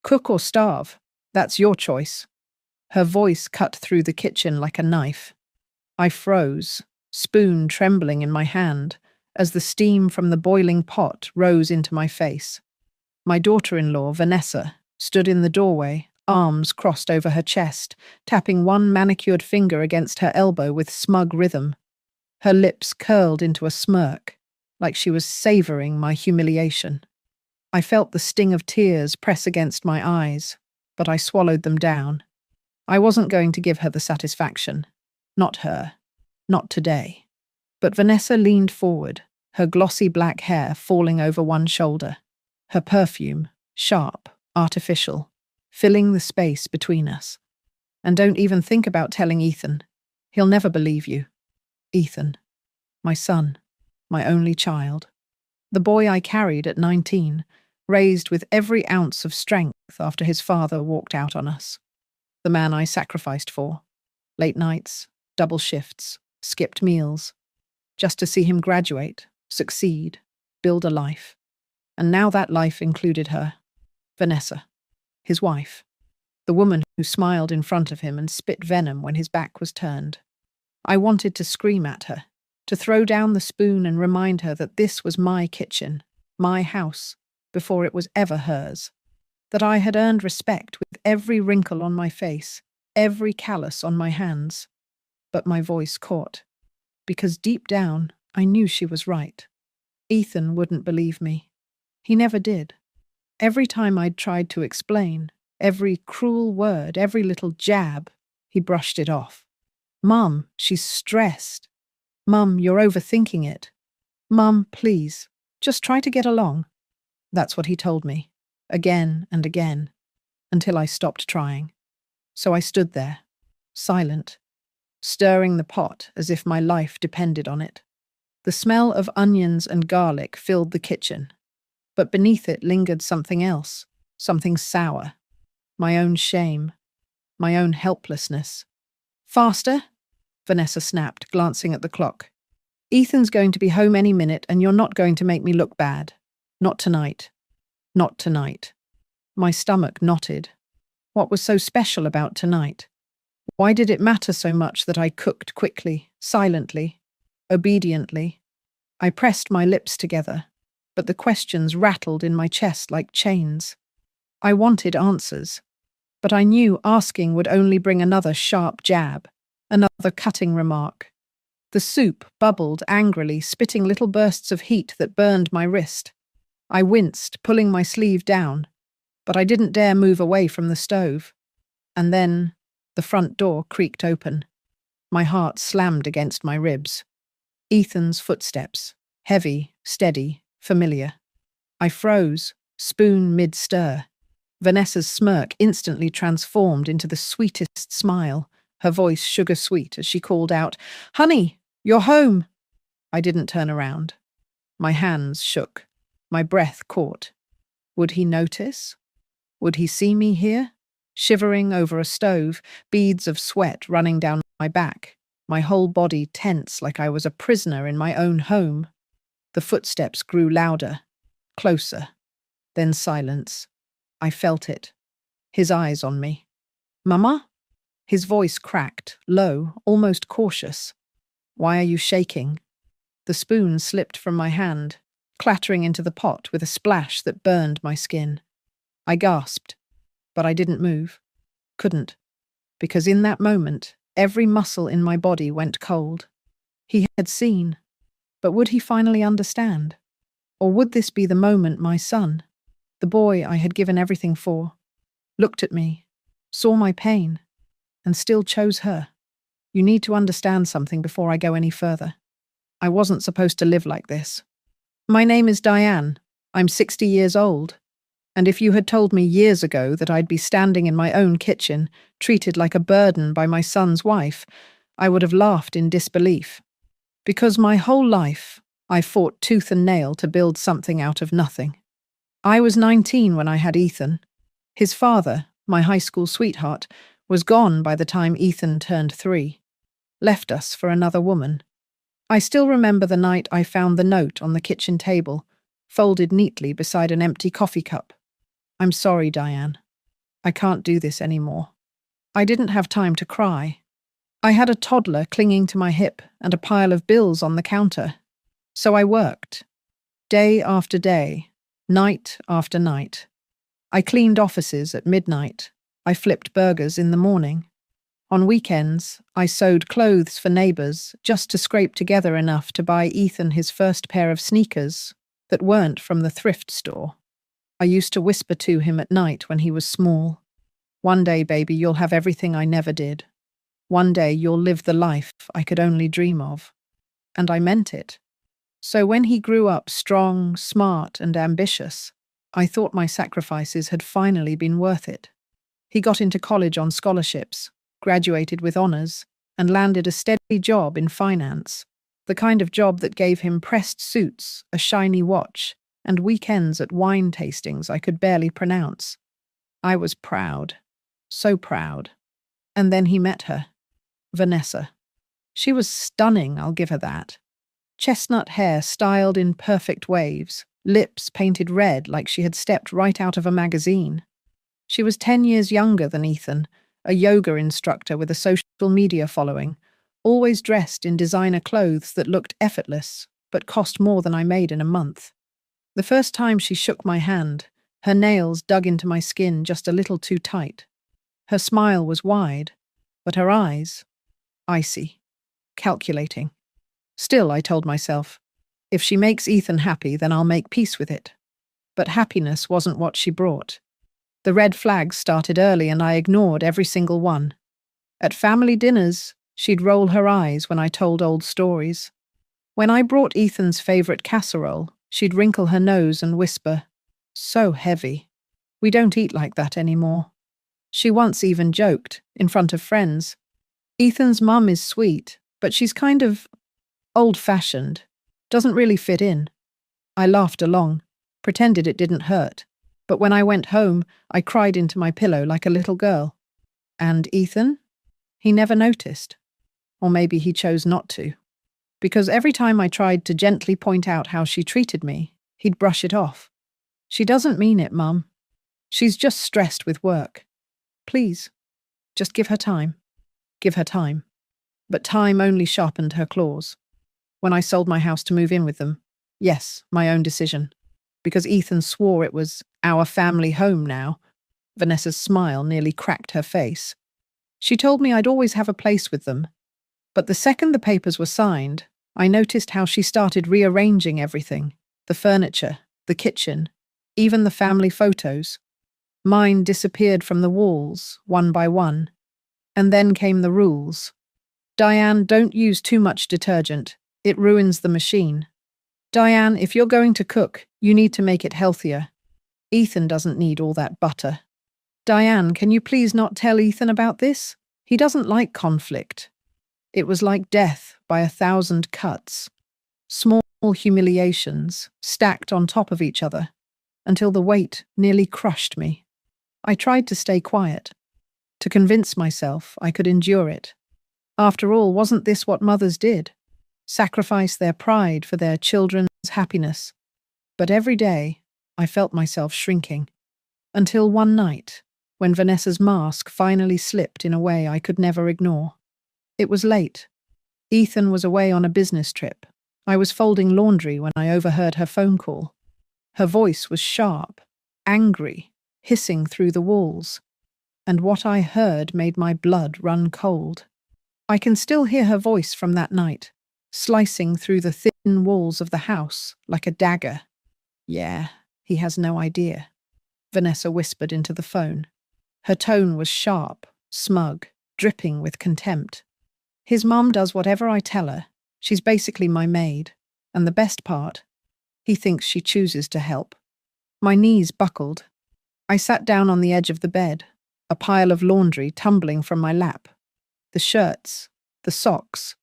Cook or starve. That's your choice. Her voice cut through the kitchen like a knife. I froze, spoon trembling in my hand, as the steam from the boiling pot rose into my face. My daughter-in-law, Vanessa, stood in the doorway, arms crossed over her chest, tapping one manicured finger against her elbow with smug rhythm. Her lips curled into a smirk, like she was savoring my humiliation. I felt the sting of tears press against my eyes, but I swallowed them down. I wasn't going to give her the satisfaction. Not her. Not today. But Vanessa leaned forward, her glossy black hair falling over one shoulder. Her perfume, sharp, artificial, filling the space between us. And don't even think about telling Ethan. He'll never believe you. Ethan. My son. My only child. The boy I carried at 19, raised with every ounce of strength after his father walked out on us. The man I sacrificed for. Late nights, double shifts, skipped meals, just to see him graduate, succeed, build a life. And now that life included her, Vanessa, his wife, the woman who smiled in front of him and spit venom when his back was turned. I wanted to scream at her, to throw down the spoon and remind her that this was my kitchen, my house, before it was ever hers, that I had earned respect with every wrinkle on my face, every callus on my hands. But my voice caught, because deep down I knew she was right. Ethan wouldn't believe me. He never did. Every time I'd tried to explain, every cruel word, every little jab, he brushed it off. Mum, she's stressed. Mum, you're overthinking it. Mum, please, just try to get along. That's what he told me, again and again, until I stopped trying. So I stood there, silent, stirring the pot as if my life depended on it. The smell of onions and garlic filled the kitchen, but beneath it lingered something else, something sour. My own shame, my own helplessness. Faster? Vanessa snapped, glancing at the clock. Ethan's going to be home any minute, and you're not going to make me look bad. Not tonight. Not tonight. My stomach knotted. What was so special about tonight? Why did it matter so much that I cooked quickly, silently, obediently? I pressed my lips together, but the questions rattled in my chest like chains. I wanted answers, but I knew asking would only bring another sharp jab, another cutting remark. The soup bubbled angrily, spitting little bursts of heat that burned my wrist. I winced, pulling my sleeve down, but I didn't dare move away from the stove. And then the front door creaked open. My heart slammed against my ribs. Ethan's footsteps, heavy, steady, familiar. I froze, spoon mid-stir. Vanessa's smirk instantly transformed into the sweetest smile, her voice sugar-sweet as she called out, "Honey, you're home!" I didn't turn around. My hands shook. My breath caught. Would he notice? Would he see me here? Shivering over a stove, beads of sweat running down my back, my whole body tense like I was a prisoner in my own home. The footsteps grew louder, closer, then silence. I felt it. His eyes on me. "Mama?" His voice cracked, low, almost cautious. "Why are you shaking?" The spoon slipped from my hand, clattering into the pot with a splash that burned my skin. I gasped, but I didn't move. Couldn't, because in that moment, every muscle in my body went cold. He had seen, but would he finally understand? Or would this be the moment my son, the boy I had given everything for, looked at me, saw my pain, and still chose her? You need to understand something before I go any further. I wasn't supposed to live like this. My name is Diane. I'm 60 years old. And if you had told me years ago that I'd be standing in my own kitchen, treated like a burden by my son's wife, I would have laughed in disbelief. Because my whole life, I fought tooth and nail to build something out of nothing. I was 19 when I had Ethan. His father, my high school sweetheart, was gone by the time Ethan turned 3. Left us for another woman. I still remember the night I found the note on the kitchen table, folded neatly beside an empty coffee cup. "I'm sorry, Diane. I can't do this anymore. I didn't have time to cry. I had a toddler clinging to my hip and a pile of bills on the counter. So I worked. Day after day, night after night. I cleaned offices at midnight. I flipped burgers in the morning. On weekends, I sewed clothes for neighbors just to scrape together enough to buy Ethan his first pair of sneakers that weren't from the thrift store. I used to whisper to him at night when he was small, "One day, baby, you'll have everything I never did. One day you'll live the life I could only dream of." And I meant it. So when he grew up strong, smart, and ambitious, I thought my sacrifices had finally been worth it. He got into college on scholarships, graduated with honors, and landed a steady job in finance, the kind of job that gave him pressed suits, a shiny watch, and weekends at wine tastings I could barely pronounce. I was proud, so proud. And then he met her, Vanessa. She was stunning, I'll give her that. Chestnut hair styled in perfect waves, lips painted red like she had stepped right out of a magazine. She was 10 years younger than Ethan, a yoga instructor with a social media following, always dressed in designer clothes that looked effortless, but cost more than I made in a month. The first time she shook my hand, her nails dug into my skin just a little too tight. Her smile was wide, but her eyes, icy, calculating. Still, I told myself, if she makes Ethan happy, then I'll make peace with it. But happiness wasn't what she brought. The red flags started early and I ignored every single one. At family dinners, she'd roll her eyes when I told old stories. When I brought Ethan's favorite casserole, she'd wrinkle her nose and whisper, "So heavy. We don't eat like that anymore." She once even joked, in front of friends, "Ethan's mum is sweet, but she's kind of old-fashioned, doesn't really fit in." I laughed along, pretended it didn't hurt, but when I went home, I cried into my pillow like a little girl. And Ethan? He never noticed. Or maybe he chose not to. Because every time I tried to gently point out how she treated me, he'd brush it off. "She doesn't mean it, Mum. She's just stressed with work. Please, just give her time." Give her time. But time only sharpened her claws. When I sold my house to move in with them, yes, my own decision, because Ethan swore it was our family home now, Vanessa's smile nearly cracked her face. She told me I'd always have a place with them. But the second the papers were signed, I noticed how she started rearranging everything, the furniture, the kitchen, even the family photos. Mine disappeared from the walls, one by one. And then came the rules. "Diane, don't use too much detergent. It ruins the machine. Diane, if you're going to cook, you need to make it healthier. Ethan doesn't need all that butter. Diane, can you please not tell Ethan about this? He doesn't like conflict." It was like death by 1,000 cuts. Small humiliations stacked on top of each other, until the weight nearly crushed me. I tried to stay quiet, to convince myself I could endure it. After all, wasn't this what mothers did? Sacrifice their pride for their children's happiness. But every day, I felt myself shrinking. Until one night, when Vanessa's mask finally slipped in a way I could never ignore. It was late. Ethan was away on a business trip. I was folding laundry when I overheard her phone call. Her voice was sharp, angry, hissing through the walls. And what I heard made my blood run cold. I can still hear her voice from that night, slicing through the thin walls of the house like a dagger. "Yeah, he has no idea," Vanessa whispered into the phone. Her tone was sharp, smug, dripping with contempt. "His mum does whatever I tell her. She's basically my maid. And the best part, he thinks she chooses to help." My knees buckled. I sat down on the edge of the bed, a pile of laundry tumbling from my lap. The shirts, the socks,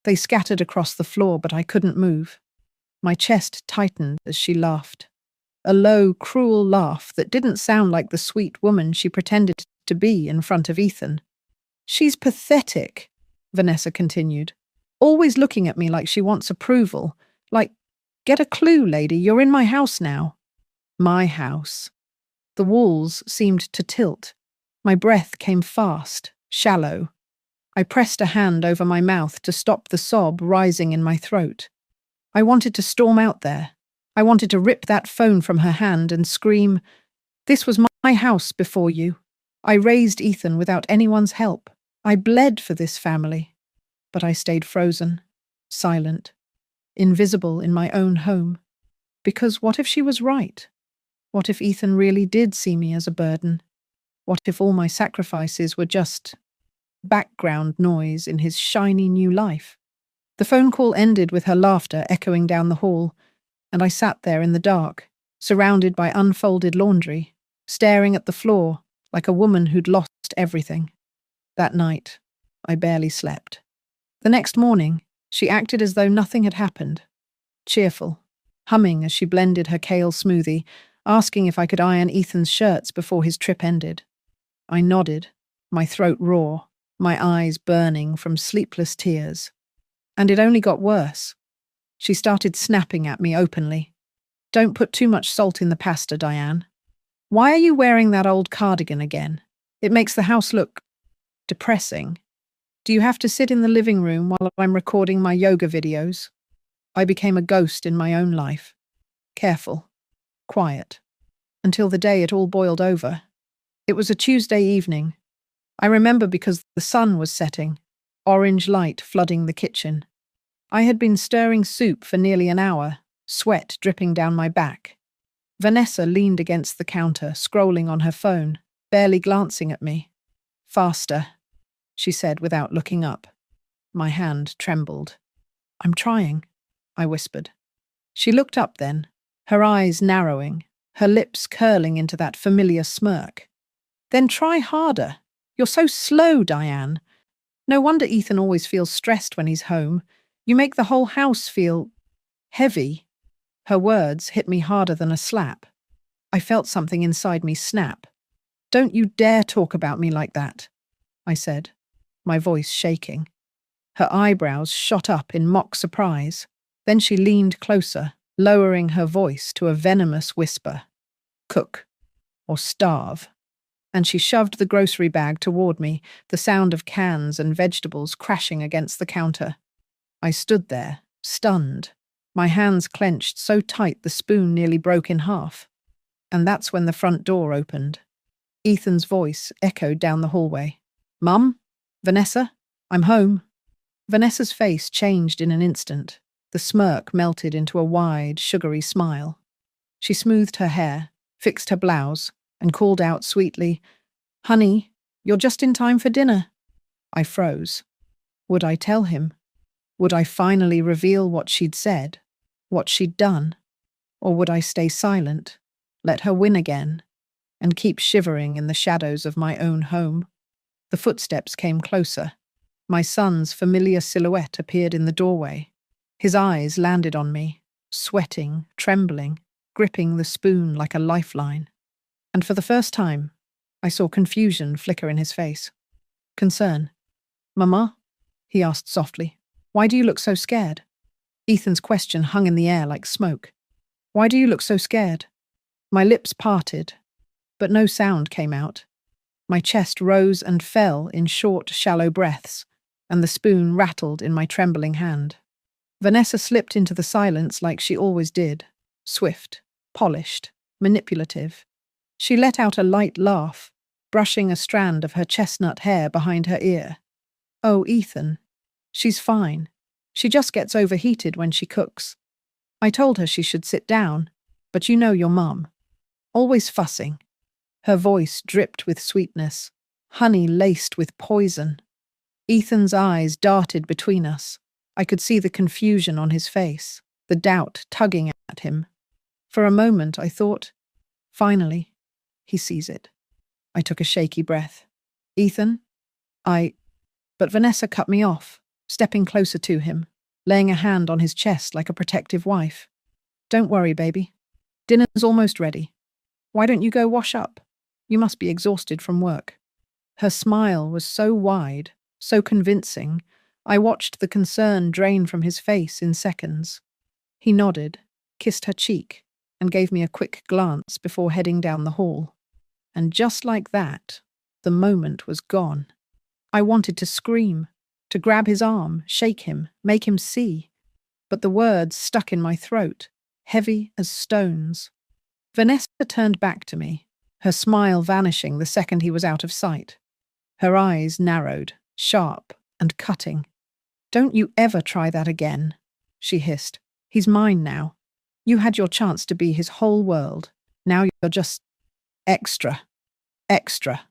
they scattered across the floor, but I couldn't move. My chest tightened as she laughed. A low, cruel laugh that didn't sound like the sweet woman she pretended to be in front of Ethan. "She's pathetic," Vanessa continued, "always looking at me like she wants approval. Like, get a clue, lady, you're in my house now." My house. The walls seemed to tilt, My breath came fast, shallow. I pressed a hand over my mouth to stop the sob rising in my throat. I wanted to storm out there. I wanted to rip that phone from her hand and scream, "This was my house before you. I raised Ethan without anyone's help. I bled for this family." But I stayed frozen, silent, invisible in my own home. Because what if she was right? What if Ethan really did see me as a burden? What if all my sacrifices were just background noise in his shiny new life? The phone call ended with her laughter echoing down the hall, and I sat there in the dark, surrounded by unfolded laundry, staring at the floor like a woman who'd lost everything. That night, I barely slept. The next morning, she acted as though nothing had happened, cheerful, humming as she blended her kale smoothie, asking if I could iron Ethan's shirts before his trip ended. I nodded, my throat raw, my eyes burning from sleepless tears. And it only got worse. She started snapping at me openly. "Don't put too much salt in the pasta, Diane. Why are you wearing that old cardigan again? It makes the house look depressing. Do you have to sit in the living room while I'm recording my yoga videos?" I became a ghost in my own life. Careful, quiet, until the day it all boiled over. It was a Tuesday evening. I remember because the sun was setting, orange light flooding the kitchen. I had been stirring soup for nearly an hour, sweat dripping down my back. Vanessa leaned against the counter, scrolling on her phone, barely glancing at me. "Faster," she said without looking up. My hand trembled. "I'm trying," I whispered. She looked up then, her eyes narrowing, her lips curling into that familiar smirk. "Then try harder. You're so slow, Diane. No wonder Ethan always feels stressed when he's home. You make the whole house feel heavy." Her words hit me harder than a slap. I felt something inside me snap. "Don't you dare talk about me like that," I said, my voice shaking. Her eyebrows shot up in mock surprise. Then she leaned closer, lowering her voice to a venomous whisper. "Cook, or starve." And she shoved the grocery bag toward me, the sound of cans and vegetables crashing against the counter. I stood there, stunned, my hands clenched so tight the spoon nearly broke in half. And that's when the front door opened. Ethan's voice echoed down the hallway. "Mum? Vanessa? I'm home." Vanessa's face changed in an instant. The smirk melted into a wide, sugary smile. She smoothed her hair, fixed her blouse, and called out sweetly, "Honey, you're just in time for dinner." I froze. Would I tell him? Would I finally reveal what she'd said, what she'd done? Or would I stay silent, let her win again, and keep shivering in the shadows of my own home? The footsteps came closer. My son's familiar silhouette appeared in the doorway. His eyes landed on me, sweating, trembling, gripping the spoon like a lifeline. And for the first time, I saw confusion flicker in his face. Concern. "Mama?" he asked softly. "Why do you look so scared?" Ethan's question hung in the air like smoke. "Why do you look so scared?" My lips parted, but no sound came out. My chest rose and fell in short, shallow breaths, and the spoon rattled in my trembling hand. Vanessa slipped into the silence like she always did, swift, polished, manipulative. She let out a light laugh, brushing a strand of her chestnut hair behind her ear. "Oh, Ethan. She's fine. She just gets overheated when she cooks. I told her she should sit down, but you know your mum. Always fussing." Her voice dripped with sweetness, honey laced with poison. Ethan's eyes darted between us. I could see the confusion on his face, the doubt tugging at him. For a moment I thought, finally, he sees it. I took a shaky breath. "Ethan, But Vanessa cut me off, stepping closer to him, laying a hand on his chest like a protective wife. "Don't worry, baby. Dinner's almost ready. Why don't you go wash up? You must be exhausted from work." Her smile was so wide, so convincing, I watched the concern drain from his face in seconds. He nodded, kissed her cheek, and gave me a quick glance before heading down the hall. And just like that, The moment was gone. I wanted to scream, to grab his arm, shake him, make him see. But the words stuck in my throat, heavy as stones. Vanessa turned back to me, her smile vanishing the second he was out of sight. Her eyes narrowed, sharp and cutting. "Don't you ever try that again," she hissed. "He's mine now. You had your chance to be his whole world. Now you're just extra. Extra."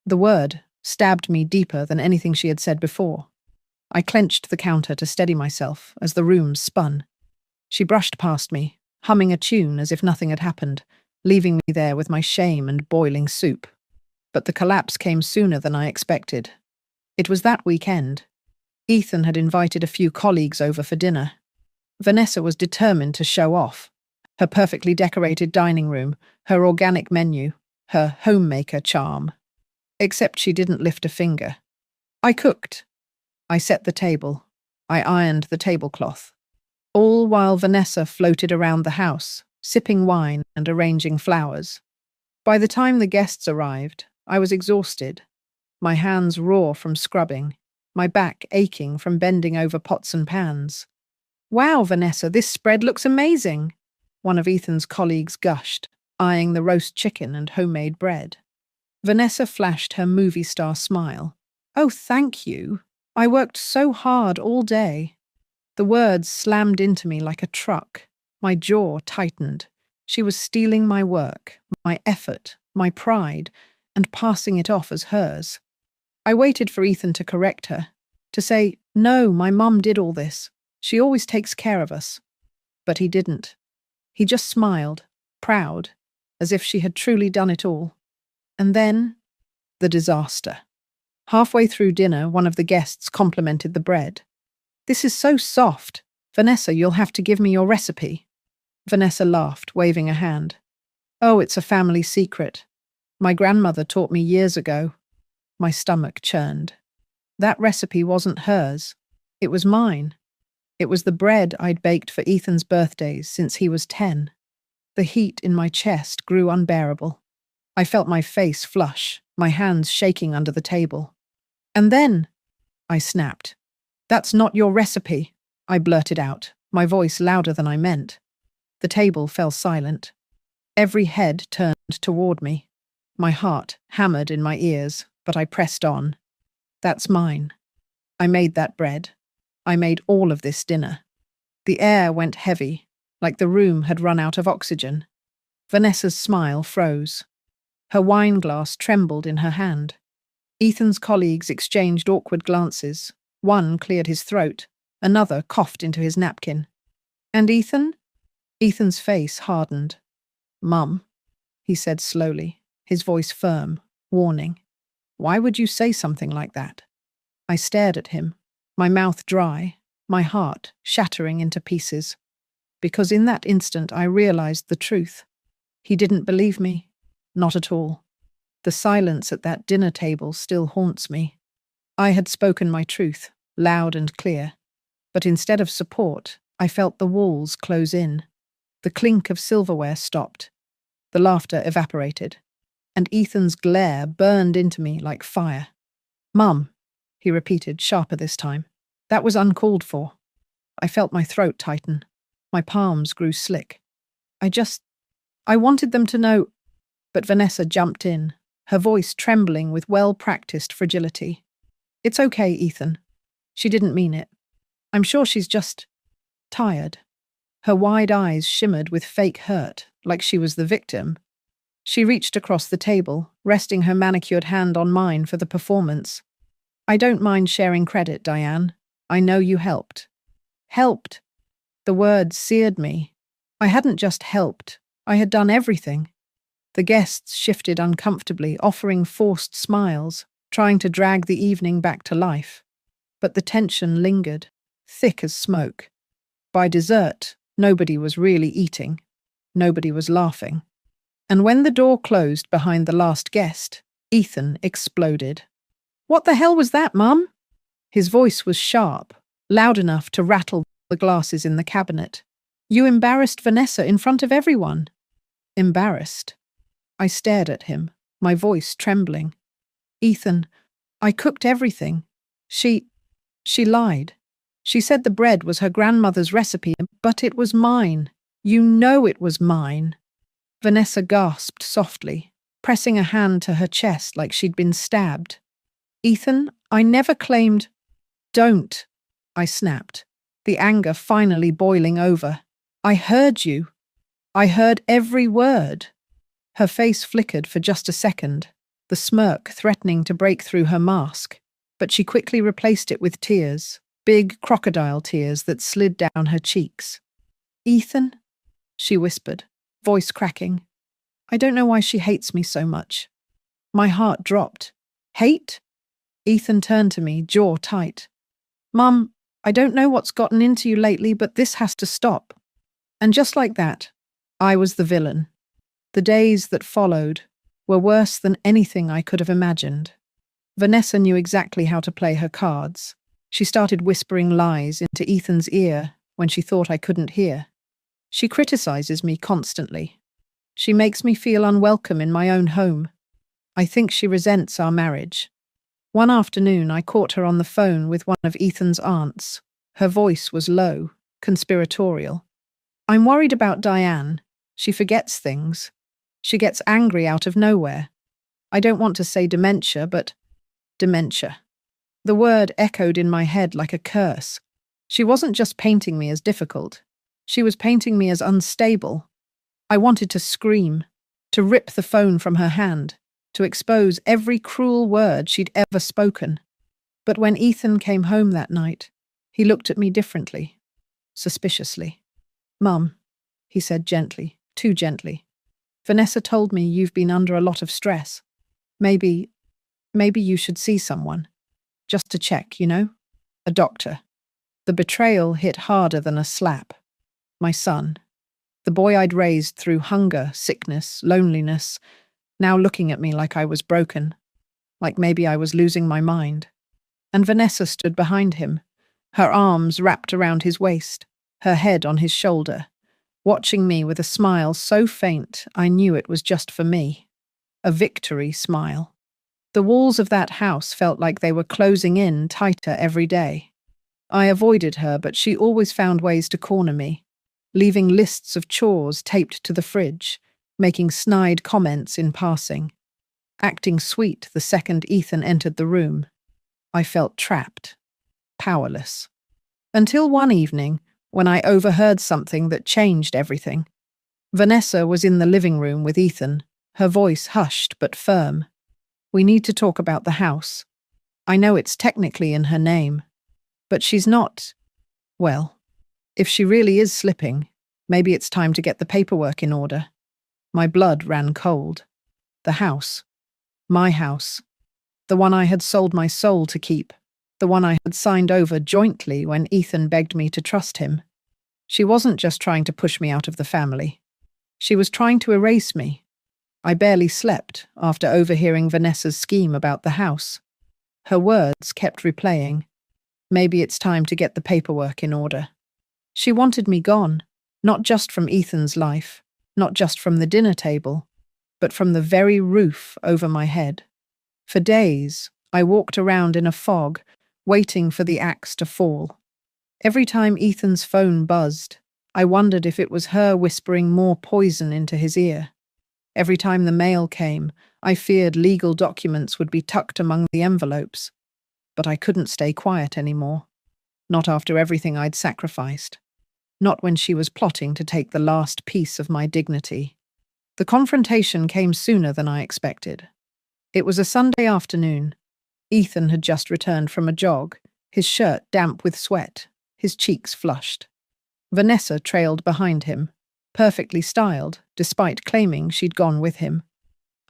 The word stabbed me deeper than anything she had said before. I clenched the counter to steady myself as the room spun. She brushed past me, humming a tune as if nothing had happened, leaving me there with my shame and boiling soup. But the collapse came sooner than I expected. It was that weekend. Ethan had invited a few colleagues over for dinner. Vanessa was determined to show off. Her perfectly decorated dining room, her organic menu, her homemaker charm. Except she didn't lift a finger. I cooked. I set the table. I ironed the tablecloth. All while Vanessa floated around the house, sipping wine and arranging flowers. By the time the guests arrived, I was exhausted, my hands raw from scrubbing, my back aching from bending over pots and pans. "Wow, Vanessa, this spread looks amazing," one of Ethan's colleagues gushed, eyeing the roast chicken and homemade bread. Vanessa flashed her movie star smile. "Oh, thank you. I worked so hard all day." The words slammed into me like a truck. My jaw tightened. She was stealing my work, my effort, my pride, and passing it off as hers. I waited for Ethan to correct her, to say, "No, my mum did all this. She always takes care of us." But he didn't. He just smiled, proud, as if she had truly done it all. And then, the disaster. Halfway through dinner, one of the guests complimented the bread. "This is so soft. Vanessa, you'll have to give me your recipe." Vanessa laughed, waving a hand. "Oh, it's a family secret. My grandmother taught me years ago." My stomach churned. That recipe wasn't hers. It was mine. It was the bread I'd baked for Ethan's birthdays since he was 10. The heat in my chest grew unbearable. I felt my face flush, my hands shaking under the table. "And then," I snapped. "That's not your recipe," I blurted out, my voice louder than I meant. The table fell silent. Every head turned toward me. My heart hammered in my ears, but I pressed on. "That's mine. I made that bread. I made all of this dinner." The air went heavy, like the room had run out of oxygen. Vanessa's smile froze. Her wine glass trembled in her hand. Ethan's colleagues exchanged awkward glances. One cleared his throat, another coughed into his napkin. "And Ethan?" Ethan's face hardened. "Mum," he said slowly, his voice firm, warning. "Why would you say something like that?" I stared at him, my mouth dry, my heart shattering into pieces. Because in that instant I realized the truth. He didn't believe me. Not at all. The silence at that dinner table still haunts me. I had spoken my truth, loud and clear. But instead of support, I felt the walls close in. The clink of silverware stopped. The laughter evaporated. And Ethan's glare burned into me like fire. "Mum," he repeated, sharper this time. "That was uncalled for." I felt my throat tighten. My palms grew slick. I wanted them to know. But Vanessa jumped in, her voice trembling with well-practiced fragility. "It's okay, Ethan. She didn't mean it. I'm sure she's just tired." Her wide eyes shimmered with fake hurt, like she was the victim. She reached across the table, resting her manicured hand on mine for the performance. "I don't mind sharing credit, Diane. I know you helped." Helped? The word seared me. I hadn't just helped. I had done everything. The guests shifted uncomfortably, offering forced smiles, trying to drag the evening back to life. But the tension lingered, thick as smoke. By dessert, nobody was really eating. Nobody was laughing. And when the door closed behind the last guest, Ethan exploded. "What the hell was that, Mum?" His voice was sharp, loud enough to rattle the glasses in the cabinet. "You embarrassed Vanessa in front of everyone." Embarrassed? I stared at him, my voice trembling. Ethan, I cooked everything. She lied. She said the bread was her grandmother's recipe, but it was mine. You know it was mine. Vanessa gasped softly, pressing a hand to her chest like she'd been stabbed. Ethan, I never claimed. Don't, I snapped, the anger finally boiling over. I heard you. I heard every word. Her face flickered for just a second, the smirk threatening to break through her mask, but she quickly replaced it with tears, big crocodile tears that slid down her cheeks. Ethan, she whispered, voice cracking. I don't know why she hates me so much. My heart dropped. Hate? Ethan turned to me, jaw tight. Mum, I don't know what's gotten into you lately, but this has to stop. And just like that, I was the villain. The days that followed were worse than anything I could have imagined. Vanessa knew exactly how to play her cards. She started whispering lies into Ethan's ear when she thought I couldn't hear. She criticizes me constantly. She makes me feel unwelcome in my own home. I think she resents our marriage. One afternoon, I caught her on the phone with one of Ethan's aunts. Her voice was low, conspiratorial. I'm worried about Diane. She forgets things. She gets angry out of nowhere. I don't want to say dementia, but dementia. The word echoed in my head like a curse. She wasn't just painting me as difficult. She was painting me as unstable. I wanted to scream, to rip the phone from her hand, to expose every cruel word she'd ever spoken. But when Ethan came home that night, he looked at me differently, suspiciously. Mum, he said gently, too gently. Vanessa told me you've been under a lot of stress. Maybe you should see someone. Just to check, you know? A doctor. The betrayal hit harder than a slap. My son, the boy I'd raised through hunger, sickness, loneliness, now looking at me like I was broken, like maybe I was losing my mind. And Vanessa stood behind him, her arms wrapped around his waist, her head on his shoulder, watching me with a smile so faint I knew it was just for me. A victory smile. The walls of that house felt like they were closing in tighter every day. I avoided her, but she always found ways to corner me, leaving lists of chores taped to the fridge, making snide comments in passing, acting sweet the second Ethan entered the room. I felt trapped, powerless. Until one evening, when I overheard something that changed everything. Vanessa was in the living room with Ethan, her voice hushed but firm. We need to talk about the house. I know it's technically in her name, but she's not, well, if she really is slipping, maybe it's time to get the paperwork in order. My blood ran cold. The house. My house. The one I had sold my soul to keep. The one I had signed over jointly when Ethan begged me to trust him. She wasn't just trying to push me out of the family. She was trying to erase me. I barely slept after overhearing Vanessa's scheme about the house. Her words kept replaying. Maybe it's time to get the paperwork in order. She wanted me gone, not just from Ethan's life, not just from the dinner table, but from the very roof over my head. For days, I walked around in a fog, waiting for the axe to fall. Every time Ethan's phone buzzed, I wondered if it was her whispering more poison into his ear. Every time the mail came, I feared legal documents would be tucked among the envelopes. But I couldn't stay quiet anymore. Not after everything I'd sacrificed. Not when she was plotting to take the last piece of my dignity. The confrontation came sooner than I expected. It was a Sunday afternoon. Ethan had just returned from a jog, his shirt damp with sweat, his cheeks flushed. Vanessa trailed behind him, perfectly styled, despite claiming she'd gone with him.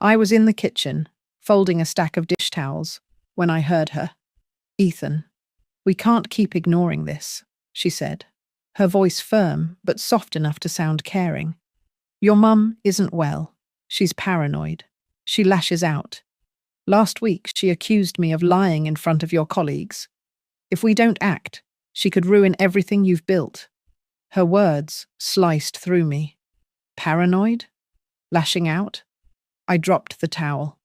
I was in the kitchen, folding a stack of dish towels, when I heard her. Ethan, we can't keep ignoring this, she said, her voice firm but soft enough to sound caring. Your mum isn't well. She's paranoid. She lashes out. Last week, she accused me of lying in front of your colleagues. If we don't act, she could ruin everything you've built. Her words sliced through me. Paranoid? Lashing out? I dropped the towel.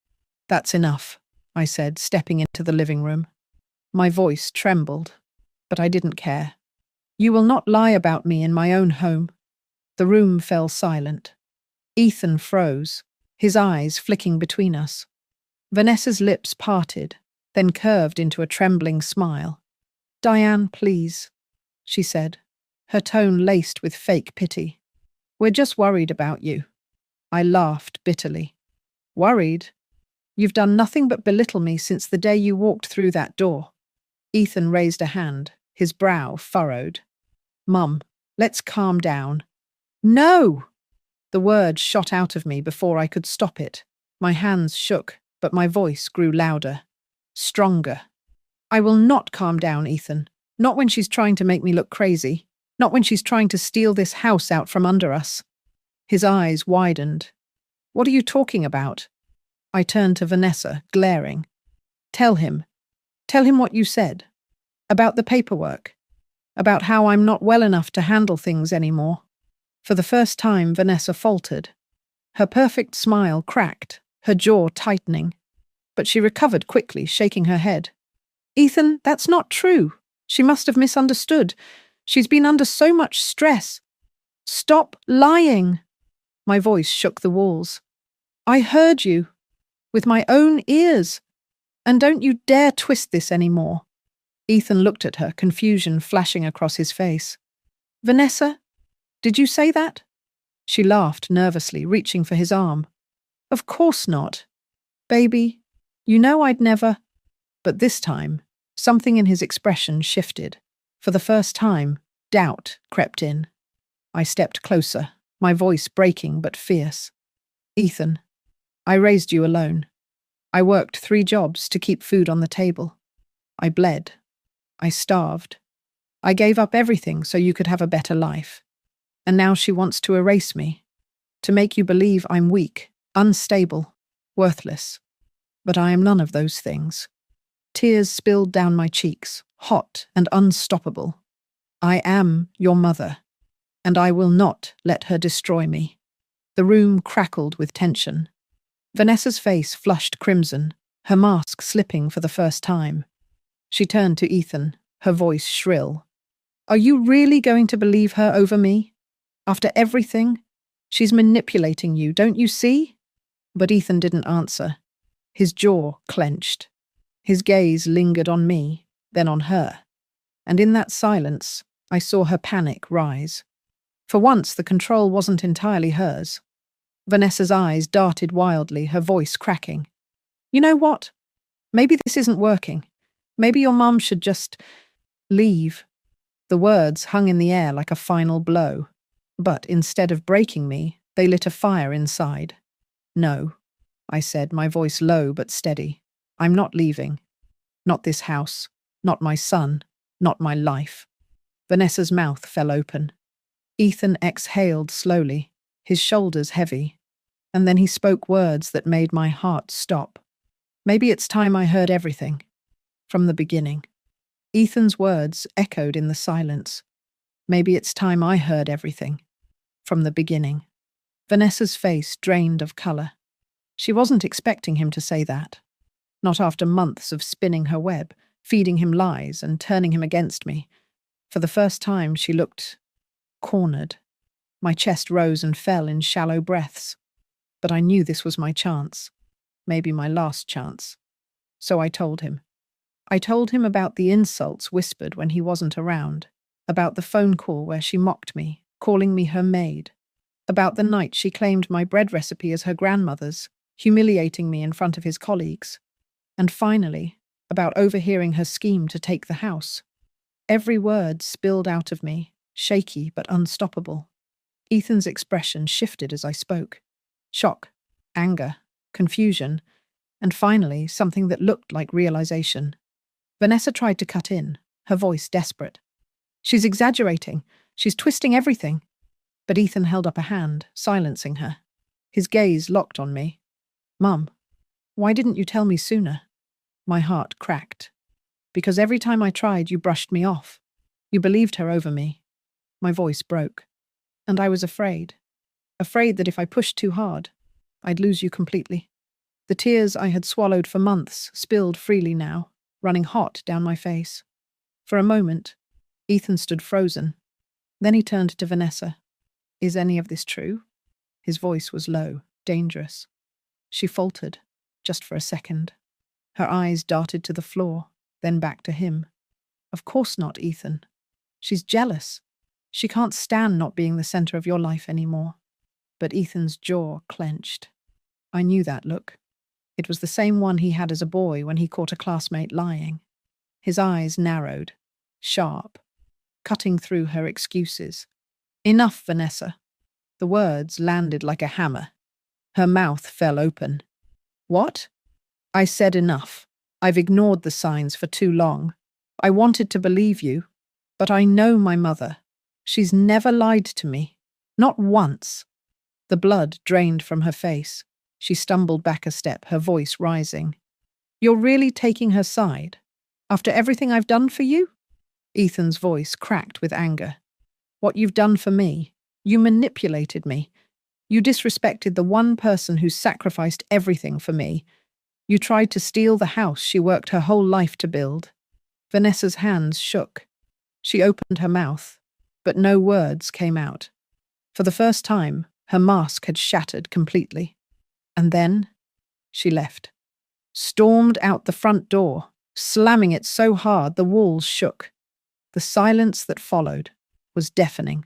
That's enough. I said, stepping into the living room. My voice trembled, but I didn't care. You will not lie about me in my own home. The room fell silent. Ethan froze, his eyes flicking between us. Vanessa's lips parted, then curved into a trembling smile. Diane, please, she said, her tone laced with fake pity. We're just worried about you. I laughed bitterly. Worried? You've done nothing but belittle me since the day you walked through that door. Ethan raised a hand, his brow furrowed. Mum, let's calm down. No! The word shot out of me before I could stop it. My hands shook, but my voice grew louder, stronger. I will not calm down, Ethan. Not when she's trying to make me look crazy. Not when she's trying to steal this house out from under us. His eyes widened. What are you talking about? I turned to Vanessa, glaring. Tell him. Tell him what you said. About the paperwork. About how I'm not well enough to handle things anymore. For the first time, Vanessa faltered. Her perfect smile cracked, her jaw tightening. But she recovered quickly, shaking her head. Ethan, that's not true. She must have misunderstood. She's been under so much stress. Stop lying. My voice shook the walls. I heard you. With my own ears. And don't you dare twist this anymore. Ethan looked at her, confusion flashing across his face. Vanessa, did you say that? She laughed nervously, reaching for his arm. Of course not. Baby, you know I'd never… But this time, something in his expression shifted. For the first time, doubt crept in. I stepped closer, my voice breaking but fierce. Ethan, I raised you alone. I worked 3 jobs to keep food on the table. I bled. I starved. I gave up everything so you could have a better life. And now she wants to erase me, to make you believe I'm weak, unstable, worthless. But I am none of those things. Tears spilled down my cheeks, hot and unstoppable. I am your mother, and I will not let her destroy me. The room crackled with tension. Vanessa's face flushed crimson, her mask slipping for the first time. She turned to Ethan, her voice shrill. Are you really going to believe her over me? After everything? She's manipulating you, don't you see? But Ethan didn't answer. His jaw clenched. His gaze lingered on me, then on her. And in that silence, I saw her panic rise. For once, the control wasn't entirely hers. Vanessa's eyes darted wildly, her voice cracking. You know what? Maybe this isn't working. Maybe your mum should just leave. The words hung in the air like a final blow. But instead of breaking me, they lit a fire inside. No, I said, my voice low but steady. I'm not leaving. Not this house. Not my son. Not my life. Vanessa's mouth fell open. Ethan exhaled slowly, his shoulders heavy. And then he spoke words that made my heart stop. Maybe it's time I heard everything. From the beginning. Ethan's words echoed in the silence. Maybe it's time I heard everything. From the beginning. Vanessa's face drained of colour. She wasn't expecting him to say that. Not after months of spinning her web, feeding him lies and turning him against me. For the first time, she looked cornered. My chest rose and fell in shallow breaths. But I knew this was my chance. Maybe my last chance. So I told him. I told him about the insults whispered when he wasn't around, about the phone call where she mocked me, calling me her maid, about the night she claimed my bread recipe as her grandmother's, humiliating me in front of his colleagues, and finally, about overhearing her scheme to take the house. Every word spilled out of me, shaky but unstoppable. Ethan's expression shifted as I spoke. Shock, anger, confusion, and finally something that looked like realization. Vanessa tried to cut in, her voice desperate. She's exaggerating. She's twisting everything. But Ethan held up a hand, silencing her. His gaze locked on me. Mum, why didn't you tell me sooner? My heart cracked. Because every time I tried, you brushed me off. You believed her over me. My voice broke. And I was afraid. Afraid that if I pushed too hard, I'd lose you completely. The tears I had swallowed for months spilled freely now, running hot down my face. For a moment, Ethan stood frozen. Then he turned to Vanessa. "Is any of this true?" His voice was low, dangerous. She faltered, just for a second. Her eyes darted to the floor, then back to him. "Of course not, Ethan. She's jealous. She can't stand not being the center of your life anymore." But Ethan's jaw clenched. I knew that look. It was the same one he had as a boy when he caught a classmate lying. His eyes narrowed, sharp, cutting through her excuses. "Enough, Vanessa." The words landed like a hammer. Her mouth fell open. "What?" I said enough. "I've ignored the signs for too long. I wanted to believe you, but I know my mother. She's never lied to me. Not once." The blood drained from her face. She stumbled back a step, her voice rising. "You're really taking her side? After everything I've done for you?" Ethan's voice cracked with anger. "What you've done for me. You manipulated me. You disrespected the one person who sacrificed everything for me. You tried to steal the house she worked her whole life to build." Vanessa's hands shook. She opened her mouth, but no words came out. For the first time, her mask had shattered completely. And then she left. Stormed out the front door, slamming it so hard the walls shook. The silence that followed was deafening.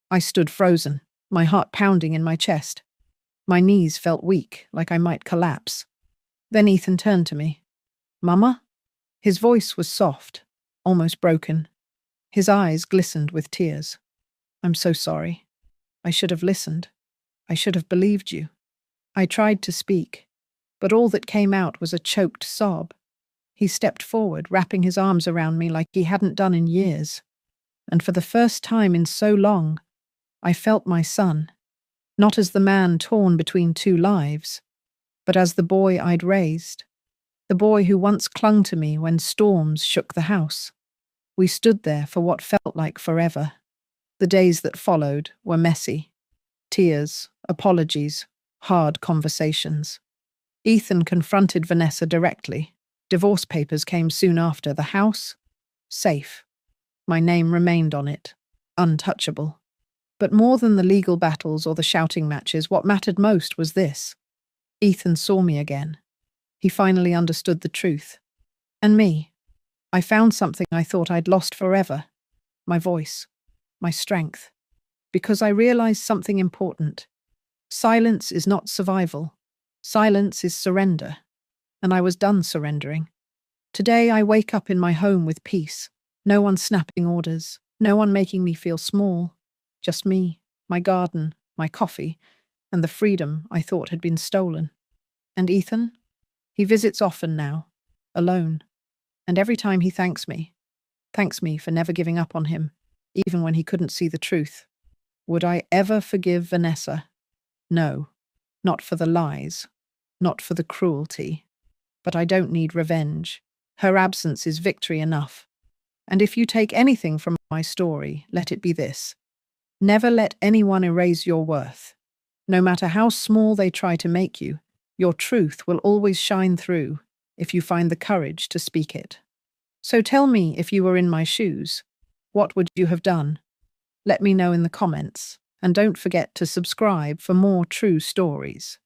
I stood frozen, my heart pounding in my chest. My knees felt weak, like I might collapse. Then Ethan turned to me. "Mama?" His voice was soft, almost broken. His eyes glistened with tears. "I'm so sorry. I should have listened. I should have believed you." I tried to speak, but all that came out was a choked sob. He stepped forward, wrapping his arms around me like he hadn't done in years. And for the first time in so long, I felt my son, not as the man torn between two lives, but as the boy I'd raised, the boy who once clung to me when storms shook the house. We stood there for what felt like forever. The days that followed were messy. Tears, apologies, hard conversations. Ethan confronted Vanessa directly. Divorce papers came soon after. The house? Safe. My name remained on it. Untouchable. But more than the legal battles or the shouting matches, what mattered most was this. Ethan saw me again. He finally understood the truth. And me. I found something I thought I'd lost forever. My voice. My strength. Because I realized something important. Silence is not survival. Silence is surrender. And I was done surrendering. Today I wake up in my home with peace. No one snapping orders. No one making me feel small. Just me, my garden, my coffee, and the freedom I thought had been stolen. And Ethan? He visits often now, alone. And every time he thanks me for never giving up on him, even when he couldn't see the truth. Would I ever forgive Vanessa? No, not for the lies, not for the cruelty. But I don't need revenge. Her absence is victory enough. And if you take anything from my story, let it be this. Never let anyone erase your worth. No matter how small they try to make you, your truth will always shine through if you find the courage to speak it. So tell me, if you were in my shoes, what would you have done? Let me know in the comments, and don't forget to subscribe for more true stories.